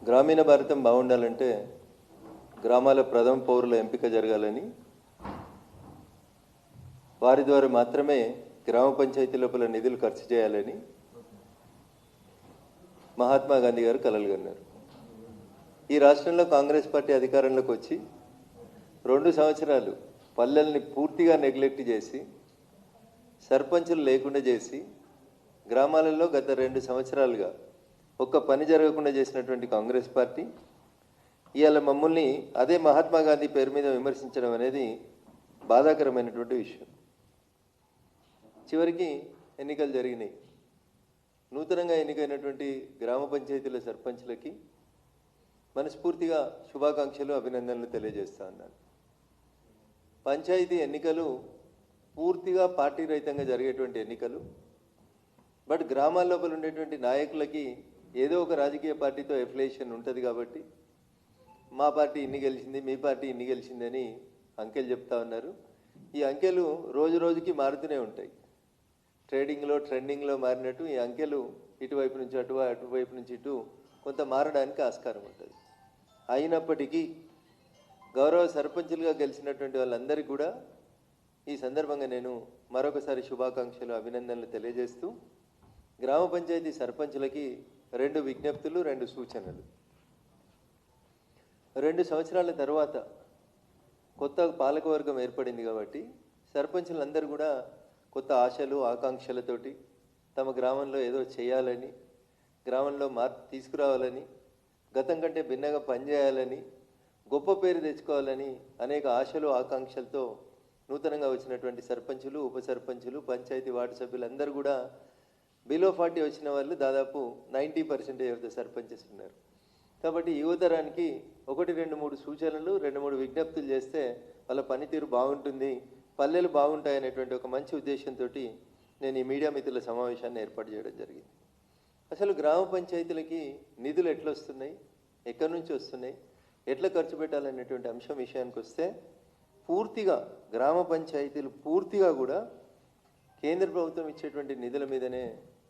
గ్రామీణ భారతం బాగుండాలంటే గ్రామాల ప్రథమ పౌరుల ఎంపిక జరగాలని, వారి ద్వారా మాత్రమే గ్రామ పంచాయతీ లోపల నిధులు ఖర్చు చేయాలని మహాత్మా గాంధీ గారు కలలుగన్నారు. ఈ రాష్ట్రంలో కాంగ్రెస్ పార్టీ అధికారంలోకి వచ్చి 2 సంవత్సరాలు పల్లెల్ని పూర్తిగా నెగ్లెక్ట్ చేసి, సర్పంచులు లేకుండా చేసి, గ్రామాలలో గత 2 సంవత్సరాలుగా ఒక్క పని జరగకుండా చేసినటువంటి కాంగ్రెస్ పార్టీ ఇవాళ మమ్మల్ని అదే మహాత్మా గాంధీ పేరు మీద విమర్శించడం అనేది బాధాకరమైనటువంటి విషయం. చివరికి ఎన్నికలు జరిగినాయి. నూతనంగా ఎన్నికైనటువంటి గ్రామ పంచాయతీల సర్పంచ్లకి మనస్ఫూర్తిగా శుభాకాంక్షలు, అభినందనలు తెలియజేస్తా ఉన్నాను. పంచాయతీ ఎన్నికలు పూర్తిగా పార్టీ రహితంగా జరిగేటువంటి ఎన్నికలు. బట్ గ్రామాల లోపల ఉండేటువంటి నాయకులకి ఏదో ఒక రాజకీయ పార్టీతో ఎఫిలియేషన్ ఉంటుంది కాబట్టి మా పార్టీ ఇన్ని గెలిచింది, మీ పార్టీ ఇన్ని గెలిచిందని అంకెలు చెప్తా ఉన్నారు. ఈ అంకెలు రోజు రోజుకి మారుతూనే ఉంటాయి. ట్రెండింగ్లో మారినట్టు ఈ అంకెలు ఇటువైపు నుంచి అటు, అటువైపు నుంచి ఇటు కొంత మారడానికి ఆస్కారం ఉంటుంది. అయినప్పటికీ గౌరవ సర్పంచులుగా గెలిచినటువంటి వాళ్ళందరికీ కూడా ఈ సందర్భంగా నేను మరొకసారి శుభాకాంక్షలు, అభినందనలు తెలియజేస్తూ గ్రామ పంచాయతీ సర్పంచులకి 2 విజ్ఞప్తులు, 2 సూచనలు. 2 సంవత్సరాల తర్వాత కొత్త పాలకవర్గం ఏర్పడింది కాబట్టి సర్పంచులందరూ కూడా కొత్త ఆశలు, ఆకాంక్షలతోటి తమ గ్రామంలో ఏదో చేయాలని, గ్రామంలో మార్పు తీసుకురావాలని, గతం కంటే భిన్నంగా పనిచేయాలని, గొప్ప పేరు తెచ్చుకోవాలని అనేక ఆశలు, ఆకాంక్షలతో నూతనంగా వచ్చినటువంటి సర్పంచులు, ఉప సర్పంచులు, పంచాయతీ వార్డు సభ్యులందరూ కూడా బిలో 40 వచ్చిన వాళ్ళు దాదాపు 90% ఆఫ్ ద సర్పంచెస్ ఉన్నారు. కాబట్టి యువతరానికి 1, 2, 3 సూచనలు, 2, 3 విజ్ఞప్తులు చేస్తే వాళ్ళ పనితీరు బాగుంటుంది, పల్లెలు బాగుంటాయి అనేటువంటి ఒక మంచి ఉద్దేశంతో నేను ఈ మీడియా మిత్రుల సమావేశాన్ని ఏర్పాటు చేయడం జరిగింది. అసలు గ్రామ పంచాయతీలకి నిధులు ఎట్లా వస్తున్నాయి, ఎక్కడి నుంచి వస్తున్నాయి, ఎట్లా ఖర్చు పెట్టాలనేటువంటి అంశం విషయానికి వస్తే పూర్తిగా గ్రామ పంచాయతీలు పూర్తిగా కూడా కేంద్ర ప్రభుత్వం ఇచ్చేటువంటి నిధుల మీదనే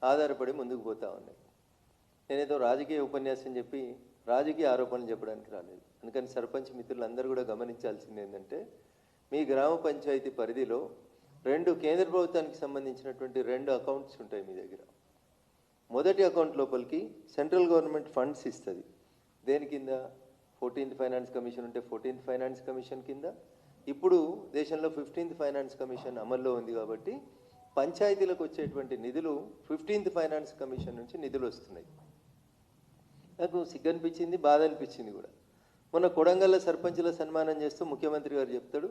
ఆధారపడి ముందుకు పోతా ఉన్నాయి. నేనేదో రాజకీయ ఉపన్యాసం చెప్పి రాజకీయ ఆరోపణలు చెప్పడానికి రాలేదు. అందుకని సర్పంచ్ మిత్రులందరూ కూడా గమనించాల్సింది ఏంటంటే, మీ గ్రామ పంచాయతీ పరిధిలో 2 కేంద్ర ప్రభుత్వానికి సంబంధించినటువంటి 2 అకౌంట్స్ ఉంటాయి మీ దగ్గర. మొదటి అకౌంట్ లోపలికి సెంట్రల్ గవర్నమెంట్ ఫండ్స్ ఇస్తుంది. దేని కింద? 14th ఫైనాన్స్ కమిషన్ ఉంటే 14th ఫైనాన్స్ కమిషన్ కింద. ఇప్పుడు దేశంలో 15th ఫైనాన్స్ కమిషన్ అమల్లో ఉంది కాబట్టి పంచాయతీలకు వచ్చేటువంటి నిధులు 15th ఫైనాన్స్ కమిషన్ నుంచి నిధులు వస్తున్నాయి. నాకు సిగ్గు అనిపించింది, బాధ అనిపించింది కూడా. మొన్న కొడంగల్లో సర్పంచుల సన్మానం చేస్తూ ముఖ్యమంత్రి గారు చెప్తాడు,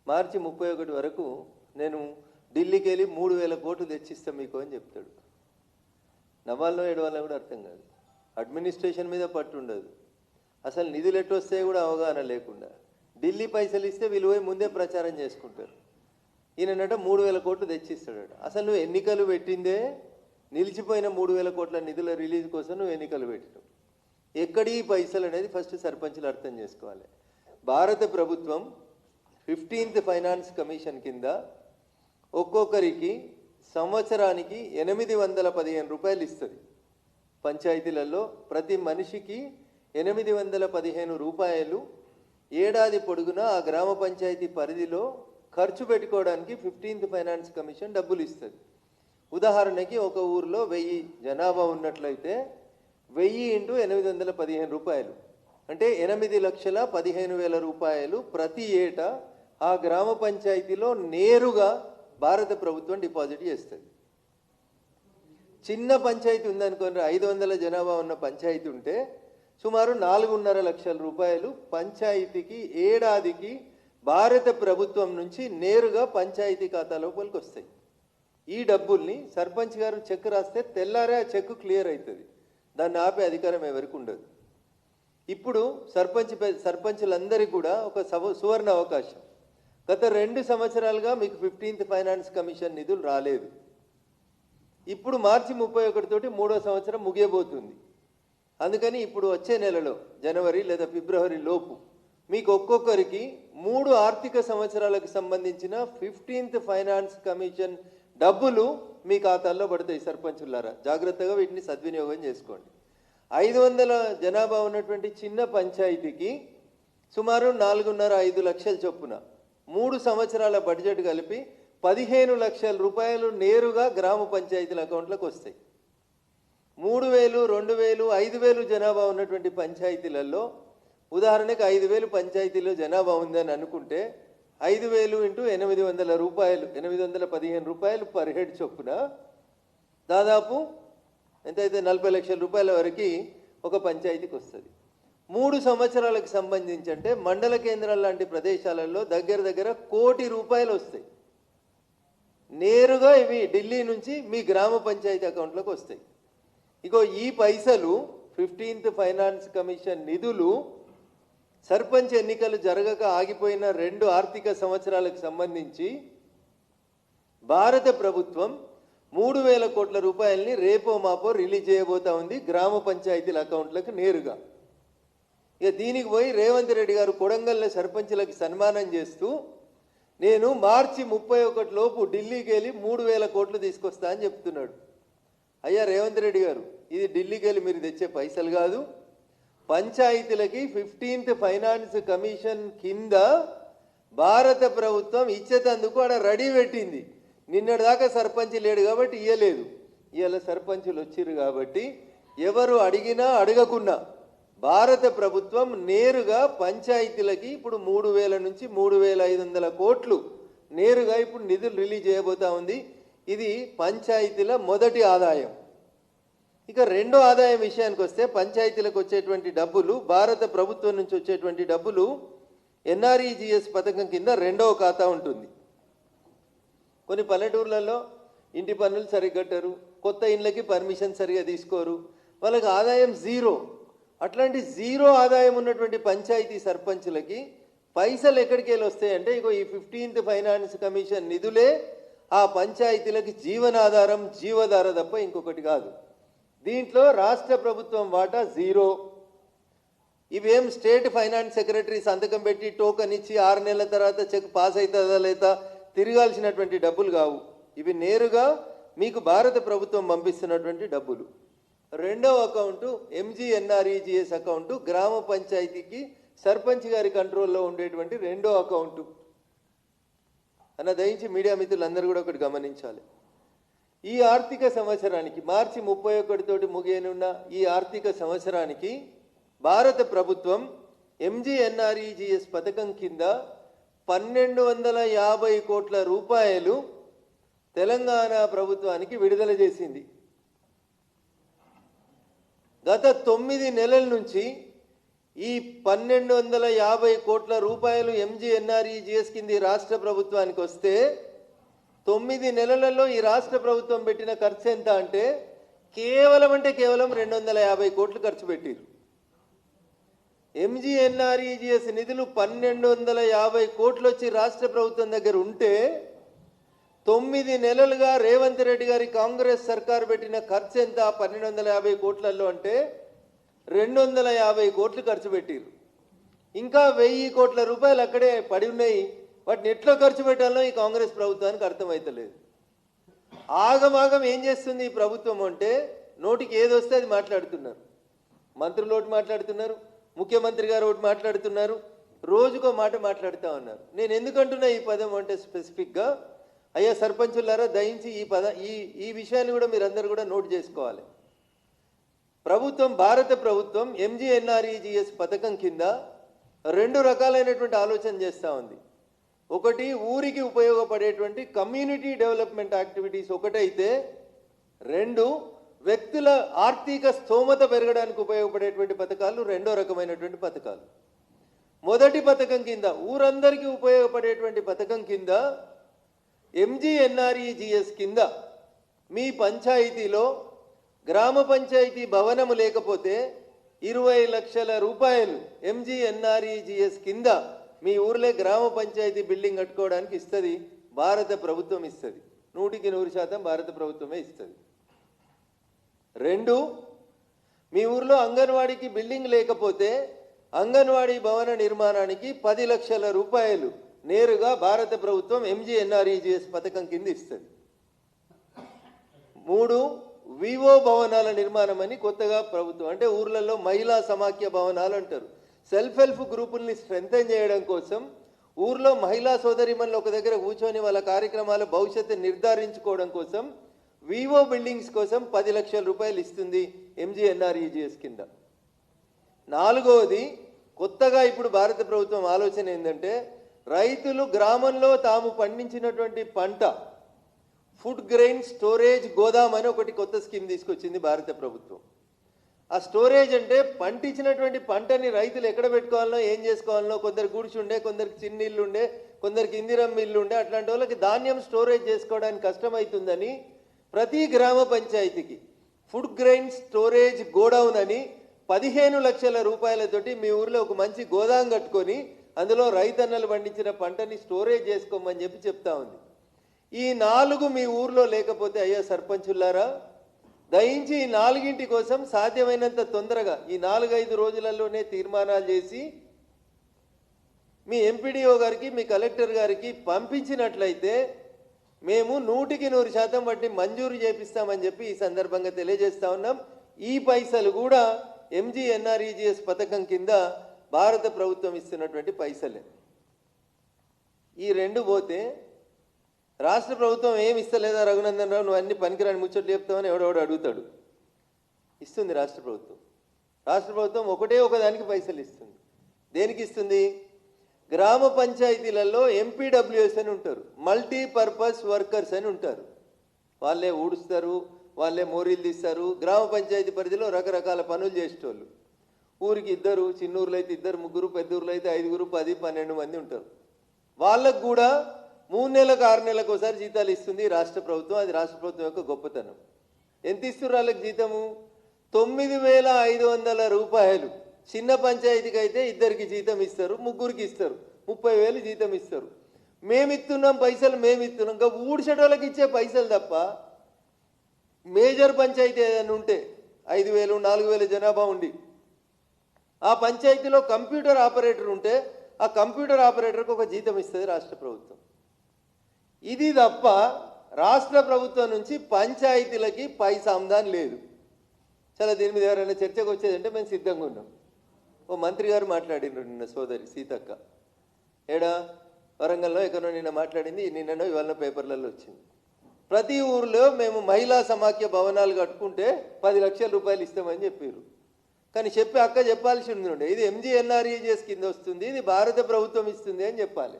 మార్చి 31 వరకు నేను ఢిల్లీకి వెళ్ళి 3,000 కోట్లు తెచ్చిస్తాం మీకు అని చెప్తాడు. నవ్వాలో ఏడవాలో కూడా అర్థం కాదు. అడ్మినిస్ట్రేషన్ మీద పట్టు ఉండదు. అసలు నిధులు ఎట్టు వస్తే కూడా అవగాహన లేకుండా ఢిల్లీ పైసలు ఇస్తే వీళ్ళు పోయి ముందే ప్రచారం చేసుకుంటారు. ఈయనట 3,000 కోట్లు తెచ్చిస్తాడట. అసలు నువ్వు ఎన్నికలు పెట్టిందే నిలిచిపోయిన 3,000 కోట్ల నిధుల రిలీజ్ కోసం నువ్వు ఎన్నికలు పెట్టినావు. ఎక్కడి పైసలు అనేది ఫస్ట్ సర్పంచులు అర్థం చేసుకోవాలి. భారత ప్రభుత్వం 15th ఫైనాన్స్ కమిషన్ కింద ఒక్కొక్కరికి సంవత్సరానికి 815 రూపాయలు ఇస్తుంది. పంచాయతీలలో ప్రతి మనిషికి 815 రూపాయలు ఏడాది పొడుగునా ఆ గ్రామ పంచాయతీ పరిధిలో ఖర్చు పెట్టుకోవడానికి 15th ఫైనాన్స్ కమిషన్ డబ్బులు ఇస్తుంది. ఉదాహరణకి ఒక ఊరిలో 1000 జనాభా ఉన్నట్లయితే 1000 × 815 రూపాయలు అంటే 8,15,000 రూపాయలు ప్రతి ఏటా ఆ గ్రామ పంచాయతీలో నేరుగా భారత ప్రభుత్వం డిపాజిట్ చేస్తుంది. చిన్న పంచాయతీ ఉందనుకోండి, 500 జనాభా ఉన్న పంచాయతీ ఉంటే సుమారు 4.5 లక్షల రూపాయలు పంచాయతీకి ఏడాదికి భారత ప్రభుత్వం నుంచి నేరుగా పంచాయతీ ఖాతా లోపలికి వస్తాయి. ఈ డబ్బుల్ని సర్పంచ్ గారు చెక్ రాస్తే తెల్లారే ఆ చెక్ క్లియర్ అవుతుంది. దాన్ని ఆపే అధికారం ఎవరికి ఉండదు. ఇప్పుడు సర్పంచులందరికీ కూడా ఒక సువర్ణ అవకాశం. గత 2 సంవత్సరాలుగా మీకు 15th ఫైనాన్స్ కమిషన్ నిధులు రాలేదు. ఇప్పుడు మార్చి 31 తోటి 3వ సంవత్సరం ముగియబోతుంది. అందుకని ఇప్పుడు వచ్చే నెలలో జనవరి లేదా ఫిబ్రవరి లోపు మీకు ఒక్కొక్కరికి 3 ఆర్థిక సంవత్సరాలకు సంబంధించిన 15th ఫైనాన్స్ కమిషన్ డబ్బులు మీ ఖాతాల్లో పడతాయి. సర్పంచులారా జాగ్రత్తగా వీటిని సద్వినియోగం చేసుకోండి. 500 జనాభా ఉన్నటువంటి చిన్న పంచాయతీకి సుమారు 4.5 లక్షల చొప్పున 3 సంవత్సరాల బడ్జెట్ కలిపి 15 లక్షల రూపాయలు నేరుగా గ్రామ పంచాయతీల అకౌంట్లకు వస్తాయి. 3,000, 2,000, 5,000 జనాభా ఉన్నటువంటి పంచాయతీలలో ఉదాహరణకు 5,000 పంచాయతీలో జనాభా ఉందని అనుకుంటే 5,000 ఇంటూ 800 రూపాయలు, 815 రూపాయలు పర్ హెడ్ చొప్పున దాదాపు ఎంతైతే 40 లక్షల రూపాయల వరకు ఒక పంచాయతీకి వస్తుంది. 3 సంవత్సరాలకు సంబంధించి అంటే మండల కేంద్రాల లాంటి ప్రదేశాలలో దగ్గర దగ్గర 1 కోటి రూపాయలు వస్తాయి. నేరుగా ఇవి ఢిల్లీ నుంచి మీ గ్రామ పంచాయతీ అకౌంట్లోకి వస్తాయి. ఇగో ఈ పైసలు 15th ఫైనాన్స్ కమిషన్ నిధులు సర్పంచ్ ఎన్నికలు జరగక ఆగిపోయిన 2 ఆర్థిక సంవత్సరాలకు సంబంధించి భారత ప్రభుత్వం 3,000 కోట్ల రూపాయలని రేపో మాపో రిలీజ్ చేయబోతా ఉంది గ్రామ పంచాయతీల అకౌంట్లకు నేరుగా. ఇక దీనికి పోయి రేవంత్ రెడ్డి గారు కొడంగల్లో సర్పంచ్లకు సన్మానం చేస్తూ నేను మార్చి 31 లోపు ఢిల్లీకి వెళ్ళి 3,000 కోట్లు తీసుకొస్తా అని చెప్తున్నాడు. అయ్యా రేవంత్ రెడ్డి గారు, ఇది ఢిల్లీకి వెళ్ళి మీరు తెచ్చే పైసలు కాదు. పంచాయతీలకి 15th ఫైనాన్స్ కమిషన్ కింద భారత ప్రభుత్వం ఇచ్చేటందుకు ఆడ రెడీ పెట్టింది. నిన్నటిదాకా సర్పంచ్ లేడు కాబట్టి ఇయ్యలేదు. ఇవాళ సర్పంచులు వచ్చిర్రు కాబట్టి ఎవరు అడిగినా అడగకున్నా భారత ప్రభుత్వం నేరుగా పంచాయతీలకి ఇప్పుడు 3,000 నుంచి 3,500 కోట్లు నేరుగా ఇప్పుడు నిధులు రిలీజ్ చేయబోతా ఉంది. ఇది పంచాయతీల మొదటి ఆదాయం. ఇక రెండో ఆదాయం విషయానికి వస్తే పంచాయతీలకు వచ్చేటువంటి డబ్బులు, భారత ప్రభుత్వం నుంచి వచ్చేటువంటి డబ్బులు ఎన్ఆర్ఈజీఎస్ పథకం కింద రెండవ ఖాతా ఉంటుంది. కొన్ని పల్లెటూర్లలో ఇంటి పన్నులు సరిగ్గా కట్టరు, కొత్త ఇండ్లకి పర్మిషన్ సరిగా తీసుకోరు, వాళ్ళకి ఆదాయం జీరో. అట్లాంటి జీరో ఆదాయం ఉన్నటువంటి పంచాయతీ సర్పంచులకి పైసలు ఎక్కడికి వెళ్ళి వస్తాయంటే ఇగో ఈ 15th ఫైనాన్స్ కమిషన్ నిధులే ఆ పంచాయతీలకి జీవనాధారం, జీవధార తప్ప ఇంకొకటి కాదు. దీంట్లో రాష్ట్ర ప్రభుత్వం వాటా జీరో. ఇవేం స్టేట్ ఫైనాన్స్ సెక్రటరీ సంతకం పెట్టి టోకన్ ఇచ్చి 6 నెలల తర్వాత చెక్ పాస్ అవుతుందా లేదా తిరగాల్సినటువంటి డబ్బులు కావు. ఇవి నేరుగా మీకు భారత ప్రభుత్వం పంపిస్తున్నటువంటి డబ్బులు. రెండవ అకౌంటు ఎంజీఎన్ఆర్ఈజీఎస్ అకౌంటు, గ్రామ పంచాయతీకి సర్పంచ్ గారి కంట్రోల్లో ఉండేటువంటి రెండో అకౌంటు అన్న దయించి మీడియా మిత్రులందరూ కూడా ఒకటి గమనించాలి. ఈ ఆర్థిక సంవత్సరానికి మార్చి 31 తోటి ముగియనున్న ఈ ఆర్థిక సంవత్సరానికి భారత ప్రభుత్వం ఎంజీఎన్ఆర్ఈజీఎస్ పథకం కింద 1,250 కోట్ల రూపాయలు తెలంగాణ ప్రభుత్వానికి విడుదల చేసింది. గత 9 నెలల నుంచి ఈ 1,250 కోట్ల రూపాయలు ఎంజీఎన్ఆర్ఈజీఎస్ కింద రాష్ట్ర ప్రభుత్వానికి వస్తే 9 నెలలలో ఈ రాష్ట్ర ప్రభుత్వం పెట్టిన ఖర్చు ఎంత అంటే కేవలం 250 కోట్లు ఖర్చు పెట్టారు. ఎంజీఎన్ఆర్ఈజీఎస్ నిధులు 1,250 కోట్లు వచ్చి రాష్ట్ర ప్రభుత్వం దగ్గర ఉంటే 9 నెలలుగా రేవంత్ రెడ్డి గారి కాంగ్రెస్ సర్కార్ పెట్టిన ఖర్చు ఎంత 1,250 కోట్లలో అంటే 250 కోట్లు ఖర్చు పెట్టారు. ఇంకా 1,000 కోట్ల రూపాయలు అక్కడే పడి ఉన్నాయి. వాటిని ఎట్లా ఖర్చు పెట్టాలో ఈ కాంగ్రెస్ ప్రభుత్వానికి అర్థమవుతలేదు. ఆగమాగం ఏం చేస్తుంది ఈ ప్రభుత్వం అంటే నోటికి ఏది వస్తే అది మాట్లాడుతున్నారు. మంత్రులు ఒకటి మాట్లాడుతున్నారు, ముఖ్యమంత్రి గారు ఒకటి మాట్లాడుతున్నారు, రోజుకో మాట మాట్లాడుతూ ఉన్నారు. నేను ఎందుకంటున్నా ఈ పదం అంటే స్పెసిఫిక్గా అయ్యా సర్పంచులారా దయించి ఈ విషయాన్ని కూడా మీరందరూ కూడా నోట్ చేసుకోవాలి. ప్రభుత్వం, భారత ప్రభుత్వం ఎంజీఎన్ఆర్ఈజీఎస్ పథకం కింద 2 రకాలైనటువంటి ఆలోచన చేస్తూ ఉంది. ఒకటి ఊరికి ఉపయోగపడేటువంటి కమ్యూనిటీ డెవలప్మెంట్ యాక్టివిటీస్ ఒకటైతే, 2 వ్యక్తుల ఆర్థిక స్తోమత పెరగడానికి ఉపయోగపడేటువంటి పథకాలు రెండో రకమైనటువంటి పథకాలు. మొదటి పథకం కింద ఊరందరికీ ఉపయోగపడేటువంటి పథకం కింద ఎంజీఎన్ఆర్ఈజీఎస్ కింద మీ పంచాయతీలో గ్రామ పంచాయతీ భవనము లేకపోతే 20 లక్షల రూపాయలు ఎంజీఎన్ఆర్ఈజీఎస్ కింద మీ ఊర్లో గ్రామ పంచాయతీ బిల్డింగ్ కట్టుకోవడానికి ఇస్తుంది భారత ప్రభుత్వం. ఇస్తుంది 100% భారత ప్రభుత్వమే ఇస్తుంది. 2, మీ ఊర్లో అంగన్వాడీకి బిల్డింగ్ లేకపోతే అంగన్వాడీ భవన నిర్మాణానికి 10 లక్షల రూపాయలు నేరుగా భారత ప్రభుత్వం ఎంజీఎన్ఆర్ఈజీఎస్ పథకం కింద ఇస్తుంది. 3, వివో భవనాల నిర్మాణం అని కొత్తగా ప్రభుత్వం, అంటే ఊర్లలో మహిళా సమాఖ్య భవనాలు అంటారు, సెల్ఫ్ హెల్ప్ గ్రూపుల్ని స్ట్రెంథెన్ చేయడం కోసం ఊర్లో మహిళా సోదరిమణులు ఒక దగ్గర కూర్చొని వాళ్ళ కార్యక్రమాల భవిష్యత్తు నిర్ధారించుకోవడం కోసం వివో బిల్డింగ్స్ కోసం 10 లక్షల రూపాయలు ఇస్తుంది ఎంజీఎన్ఆర్ఈజీఎస్ కింద. నాలుగవది, కొత్తగా ఇప్పుడు భారత ప్రభుత్వం ఆలోచన ఏంటంటే రైతులు గ్రామంలో తాము పండించినటువంటి పంట ఫుడ్ గ్రెయిన్ స్టోరేజ్ గోదాం అని ఒకటి కొత్త స్కీమ్ తీసుకొచ్చింది భారత ప్రభుత్వం. ఆ స్టోరేజ్ అంటే పండించినటువంటి పంటని రైతులు ఎక్కడ పెట్టుకోవాలనో ఏం చేసుకోవాలనో, కొందరికి గుడిచి ఉండే, కొందరికి చిన్న ఇల్లు ఉండే, కొందరికి ఇందిరమ్మ ఇల్లు ఉండే, అట్లాంటి వాళ్ళకి ధాన్యం స్టోరేజ్ చేసుకోవడానికి కష్టమవుతుందని ప్రతి గ్రామ పంచాయతీకి ఫుడ్ గ్రెయిన్ స్టోరేజ్ గోడౌన్ అని 15 లక్షల రూపాయలతోటి మీ ఊర్లో ఒక మంచి గోదాం కట్టుకొని అందులో రైతన్నలు పండించిన పంటని స్టోరేజ్ చేసుకోమని చెప్తా ఉంది. ఈ 4 మీ ఊర్లో లేకపోతే అయ్యా సర్పంచులారా, దయించి ఈ 4గింటి కోసం సాధ్యమైనంత తొందరగా ఈ 4-5 రోజులలోనే తీర్మానాలు చేసి మీ ఎంపీడీఓ గారికి, మీ కలెక్టర్ గారికి పంపించినట్లయితే మేము 100% వాటిని మంజూరు చేపిస్తామని చెప్పి ఈ సందర్భంగా తెలియజేస్తా ఉన్నాం. ఈ పైసలు కూడా ఎంజీఎన్ఆర్ఈజీఎస్ పథకం కింద భారత ప్రభుత్వం ఇస్తున్నటువంటి పైసలే. ఈ 2 పోతే రాష్ట్ర ప్రభుత్వం ఏమి ఇస్తలేదా రఘునందన్ రావు, నువ్వు అన్ని పనికిరాని ముచ్చట్లు చెప్తావని ఎవడెవడు అడుగుతాడు. ఇస్తుంది రాష్ట్ర ప్రభుత్వం. రాష్ట్ర ప్రభుత్వం ఒక దానికి పైసలు ఇస్తుంది. దేనికి ఇస్తుంది? గ్రామ పంచాయతీలలో ఎంపీడబ్ల్యూఎస్ అని ఉంటారు, మల్టీపర్పస్ వర్కర్స్ అని ఉంటారు. వాళ్ళే ఊడుస్తారు, వాళ్ళే మోరీలు తీస్తారు. గ్రామ పంచాయతీ పరిధిలో రకరకాల పనులు చేసేటోళ్ళు. ఊరికి 2, చిన్న ఊర్లో అయితే 2, 3, పెద్ద ఊర్లో అయితే 5, 10, 12 మంది ఉంటారు. వాళ్ళకు కూడా 3 నెలలకు 6 నెలలకు ఒకసారి జీతాలు ఇస్తుంది రాష్ట్ర ప్రభుత్వం. అది రాష్ట్ర ప్రభుత్వం యొక్క గొప్పతనం. ఎంత ఇస్తున్నారు వాళ్ళకి జీతము? 9,500 రూపాయలు. చిన్న పంచాయతీకి అయితే 2కి జీతం ఇస్తారు, 3కి ఇస్తారు, 30,000 జీతం ఇస్తారు. మేమిస్తున్నాం పైసలు, మేమిస్తున్నాం. ఇంకా ఊడ్చేటోళ్ళకి ఇచ్చే పైసలు తప్ప మేజర్ పంచాయతీ ఏదైనా ఉంటే 5,000, 4,000 జనాభా ఉండి ఆ పంచాయతీలో కంప్యూటర్ ఆపరేటర్ ఉంటే ఆ కంప్యూటర్ ఆపరేటర్కి ఒక జీతం ఇస్తుంది రాష్ట్ర ప్రభుత్వం. ఇది తప్ప రాష్ట్ర ప్రభుత్వం నుంచి పంచాయతీలకి పైసా ఆమ్దాన్ లేదు. చాలా దీని మీద ఎవరైనా చర్చకు వచ్చేదంటే మేము సిద్ధంగా ఉన్నాం. ఓ మంత్రి గారు మాట్లాడినారు నిన్న, సోదరి సీతక్క ఏడా వరంగల్లో ఎక్కడో నిన్న మాట్లాడింది, నిన్ననో ఇవాళ పేపర్లలో వచ్చింది. ప్రతి ఊరిలో మేము మహిళా సమాఖ్య భవనాలు కట్టుకుంటే 10 లక్షల రూపాయలు ఇస్తామని చెప్పారు. కానీ చెప్పి అక్క చెప్పాల్సి ఉండే ఇది ఎంజీఎన్ఆర్ఈజీఎస్ కింద వస్తుంది, ఇది భారత ప్రభుత్వం ఇస్తుంది అని చెప్పాలి.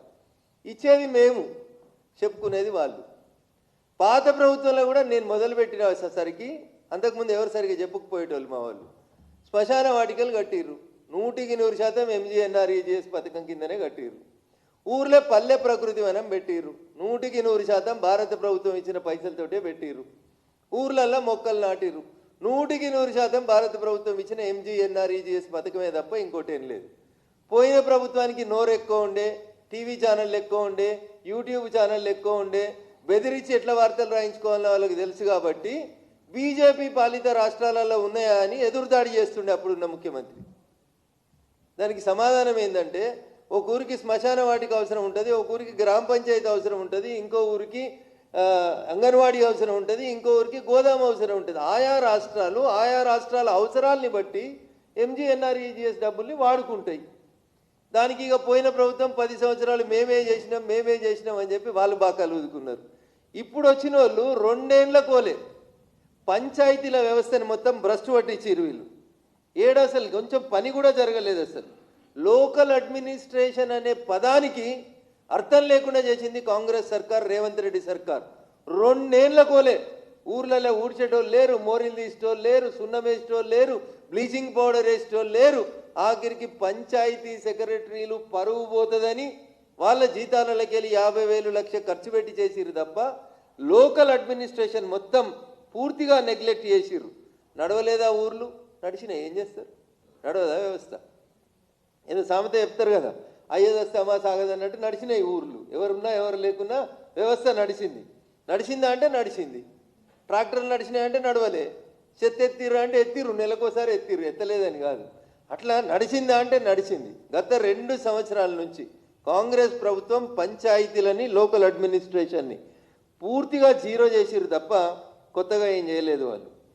ఇచ్చేది మేము, చెప్పుకునేది వాళ్ళు. పాత ప్రభుత్వంలో కూడా నేను మొదలుపెట్టిన సరికి అంతకుముందు ఎవరు సరిగ్గా చెప్పుకుపోయేటోళ్ళు మా వాళ్ళు. శ్మశాన వాటికలు కట్టిర్రు, 100% ఎంజీఎన్ఆర్ఈజీఎస్ పథకం కిందనే కట్టిర్రు. ఊర్లో పల్లె ప్రకృతి వనం పెట్టిర్రు, 100% భారత ప్రభుత్వం ఇచ్చిన పైసలతోటే పెట్టిర్రు. ఊర్లల్లో మొక్కలు నాటిర్రు, 100% భారత ప్రభుత్వం ఇచ్చిన ఎంజీఎన్ఆర్ఈజీఎస్ పథకమే తప్ప ఇంకోటి ఏం లేదు. పోయిన ప్రభుత్వానికి నోరు ఎక్కువ ఉండే, టీవీ ఛానళ్ళు ఎక్కువ ఉండే, యూట్యూబ్ ఛానళ్ళు ఎక్కువ ఉండే, బెదిరించి ఎట్లా వార్తలు రాయించుకోవాలని వాళ్ళకి తెలుసు కాబట్టి బీజేపీ పాలిత రాష్ట్రాలలో ఉన్నాయా అని ఎదురుదాడి చేస్తుండే అప్పుడున్న ముఖ్యమంత్రి. దానికి సమాధానం ఏంటంటే ఒక ఊరికి శ్మశాన వాటికి అవసరం ఉంటుంది, ఒక ఊరికి గ్రామ పంచాయతీ అవసరం ఉంటుంది, ఇంకో ఊరికి అంగన్వాడీ అవసరం ఉంటుంది, ఇంకో ఊరికి గోదాం అవసరం ఉంటుంది. ఆయా రాష్ట్రాల అవసరాలని బట్టి ఎంజీఎన్ఆర్ఈజీఎస్ డబ్బుల్ని వాడుకుంటాయి. దానికి ఇక పోయిన ప్రభుత్వం 10 సంవత్సరాలు మేమే చేసినాం అని చెప్పి వాళ్ళు బాకాలు ఊదుకున్నారు. ఇప్పుడు వచ్చిన వాళ్ళు 2 ఏళ్ల కోలే పంచాయతీల వ్యవస్థను మొత్తం భ్రష్టు పట్టించారు వీళ్ళు. అసలు కొంచెం పని కూడా జరగలేదు. అసలు లోకల్ అడ్మినిస్ట్రేషన్ అనే పదానికి అర్థం లేకుండా చేసింది కాంగ్రెస్ సర్కార్, రేవంత్ రెడ్డి సర్కార్. 2 ఏళ్ల కోలే ఊర్లలో ఊడ్చేటోళ్ళు లేరు, మోరీలు తీసేటోళ్ళు లేరు, సున్నం వేసేటోళ్ళు లేరు, బ్లీచింగ్ పౌడర్ వేసేటోళ్ళు లేరు. ఆఖరికి పంచాయతీ సెక్రటరీలు పరువు పోతుందని వాళ్ళ జీతాలకి వెళ్ళి 50,000 లక్ష ఖర్చు పెట్టి చేసిరు తప్ప లోకల్ అడ్మినిస్ట్రేషన్ మొత్తం పూర్తిగా నెగ్లెక్ట్ చేసిర్రు. నడవలేదా ఊర్లు? నడిచినాయి. ఏం చేస్తారు? నడవదా వ్యవస్థ? ఏదో సామెత చెప్తారు కదా, అయ్యేదస్తామా సాగదన్నట్టు నడిచినాయి ఊర్లు. ఎవరున్నా ఎవరు లేకున్నా వ్యవస్థ నడిచింది. నడిచిందా అంటే నడిచింది. ట్రాక్టర్లు నడిచినాయంటే నడవలే. చెత్త ఎత్తిర్రు అంటే ఎత్తిర్రు, నెలకోసారి ఎత్తిర్రు, ఎత్తలేదని కాదు. అట్లా నడిచిందా అంటే నడిచింది. గత 2 సంవత్సరాల నుంచి కాంగ్రెస్ ప్రభుత్వం పంచాయతీలని, లోకల్ అడ్మినిస్ట్రేషన్ని పూర్తిగా జీరో చేసిరు తప్ప కొత్తగా ఏం చేయలేదు వాళ్ళు.